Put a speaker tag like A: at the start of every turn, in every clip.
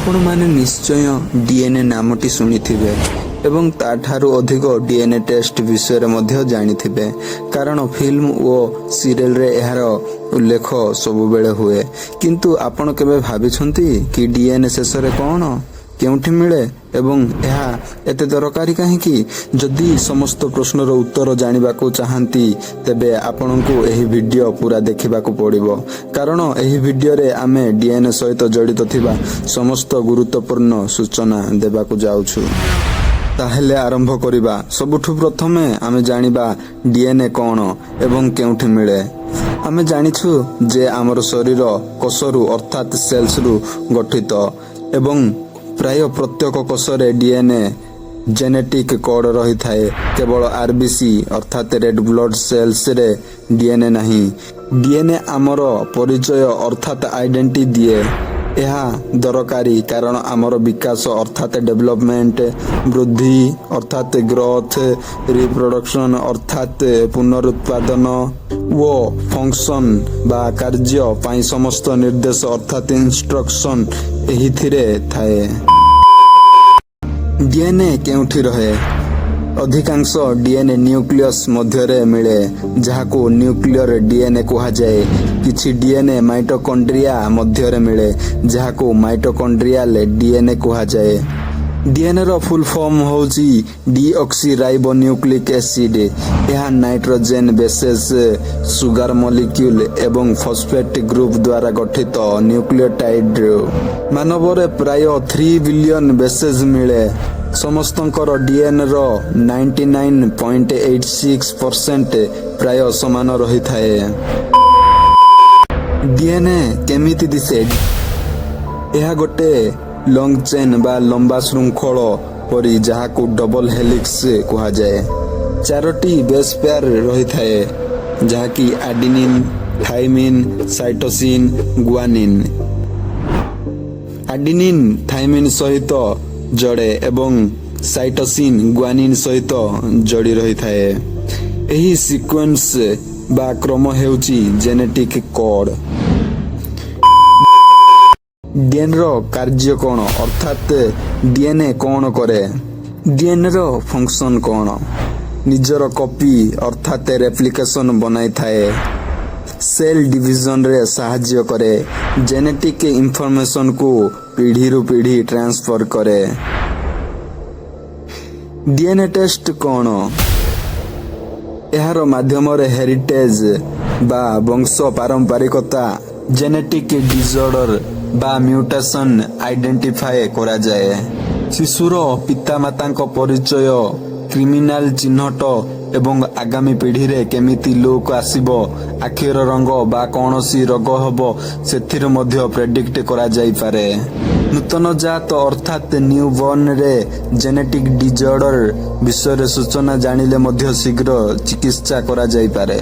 A: आपण माने निश्चय डीएनए नामटी शुणिथिबे एवं ताठारु अधिक डीएनए टेस्ट विषय रे मध्य जानिथिबे कारण फिल्म ओ सीरियल रे एहार उल्लेख सब बेले हुए किंतु आपण केबे भाबिछंती कि डीएनए शेष रे कोन केउठी मिले एवं एहा एते दरकारी काहे कि जदि समस्त प्रश्नर उत्तर जानिबा को चाहंती तेबे आपनकु एही वीडियो पूरा देखिबा को पड़िबो कारण एही वीडियो रे आमे डीएनए सहित जड़ित थिबा समस्त गुरुत्वपूर्ण सूचना देबा को जाउछु। ताहेले आरंभ करिबा। सबुठु प्रथमे आमे जानिबा डीएनए कोन एवं केउठी मिले। आमे जानिछु जे हमर शरीर कोषरु अर्थात सेल्स रु गठित एवं प्राय प्रत्येक कोषरे डीएनए जेनेटिक कोड रही थाए केवल आरबीसी अर्थात रेड ब्लड सेल्स रे डीएनए नहीं। डीएनए आमर परिचय अर्थात आइडेंटिटी दिए यह दरकारी कारण आमर विकास अर्थात डेवलपमेंट वृद्धि अर्थात ग्रोथ रिप्रोडक्शन अर्थात पुनरुत्पादन वो फंक्शन बा कार्य पाई समस्त निर्देश अर्थात इंस्ट्रक्शन एही थिरे थाए। डीएनए केउठी रहे। अधिकांश डीएनए न्यूक्लियस मध्यरे मिले जहाको न्यूक्लियर डीएनए कहा जाए। किछि डीएनए माइटोकॉन्ड्रिया मध्यरे मिले जहाको माइटोकॉन्ड्रियल डीएनए कहा जाए। डीएनए रो फुल फॉर्म होची डीऑक्सीराइबोन्यूक्लिक एसिड। यह नाइट्रोजन बेसेस सुगर मॉलिक्यूल एवं फॉस्फेट ग्रुप द्वारा गठित न्यूक्लियोटाइड। मानव रे प्राय 3 बिलियन बेसेस मिले। समस्तंकर डीएनए रो 99.86% प्राय समान रही थाए। डीएनए केमिति दिसे। यह गोटे लॉन्ग चेन बा लंबा श्रृंखल परी जहाको डबल हेलिक्स कहा जाए। 4टी बेस पेयर रही थाए जहाकी adenine thymine cytosine guanine. Adenine thymine सहित जड़े एवं साइटोसिन गुआनिन सहित जड़ी रही थाए। एही सीक्वेंस बा क्रम हेउची जेनेटिक कोड। डीएनए रो कार्य कोन अर्थात डीएनए कोन करे। डीएनए रो फंक्शन कोन निजर कॉपी अर्थात रेप्लिकेशन बनाई थाए। सेल डिवीजन रे सहाय्य करे। जेनेटिक इंफॉर्मेशन को पीढ़ी रु पीढ़ी ट्रांसफर करे। डीएनए टेस्ट कोन एहार माध्यम रे हेरिटेज बा वंश पारंपरिकता जेनेटिक डिसऑर्डर बा म्यूटेशन आइडेंटिफाई करा जाए। शिशुर पिता माता परिचय क्रिमिनाल चिन्हट एवं आगामी पीढ़ी रे केमिति लोक आसीबो आखिर रंग बा कोनोसी रोग हबो सेथिर मध्य प्रेडिक्ट करा जाई पारे। नूतन जात अर्थात न्यू बॉर्न रे जेनेटिक डिसऑर्डर विषय सूचना जानिले मध्य शीघ्र चिकित्सा करा जाई पारे।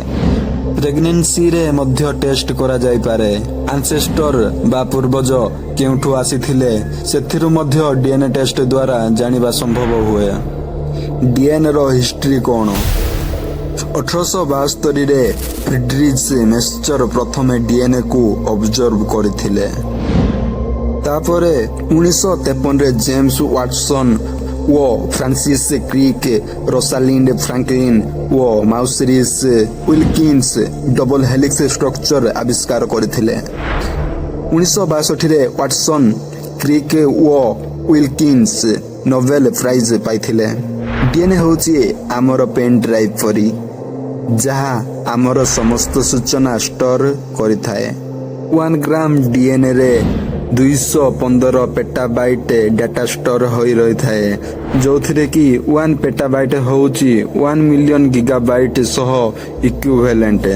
A: प्रेगनेंसी रे मध्य टेस्ट करा जाई पारे। एंसेस्टर बा पूर्वज केउठु आसीथिले सेथिरु मध्य डीएनए टेस्ट द्वारा जानिबा संभव हुए। डीएनए रो हिस्ट्री कोन 1872 रे फ्रिडरिच मेस्चर प्रथमे डीएनए को ऑब्जर्व करथिले। तापरे 1953 रे जेम्स वाटसन वो फ्रांसिस क्रिक रोसालिंड फ्रैंकलिन वो माउसरिस विल्किंस डबल हेलिक्स स्ट्रक्चर आविष्कार करथिले। 1962 रे वाटसन क्रिक वो विल्किंस नोबेल प्राइज पाइथिले। डीएनए होची आमर पेन ड्राइव परी जहा आमर समस्त सूचना स्टोर करिथाए। 1 ग्राम डीएनए रे 215 पेटाबाइट डाटा स्टोर होई रही थाए जोथिरे कि 1 पेटाबाइट होउची 1 मिलियन गीगाबाइट सह इक्विवेलेंट।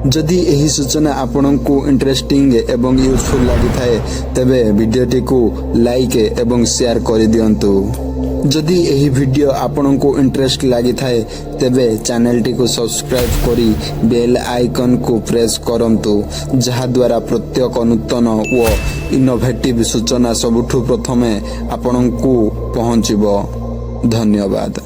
A: जदि एही सूचना आपनकु इंटरेस्टिंग एवं यूजफुल लागि थाए तबे वीडियोटी को लाइक एवं शेयर कर दियंतु। जदि एही वीडियो आपनकु इंटरेस्ट लागि थाए तेबे चैनल टी को सब्सक्राइब करी बेल आइकन को प्रेस करंतु जहा द्वारा प्रत्येक नूतन व इनोवेटिव सूचना सबुठु प्रथमे आपनकु पहुंचिबो। धन्यवाद।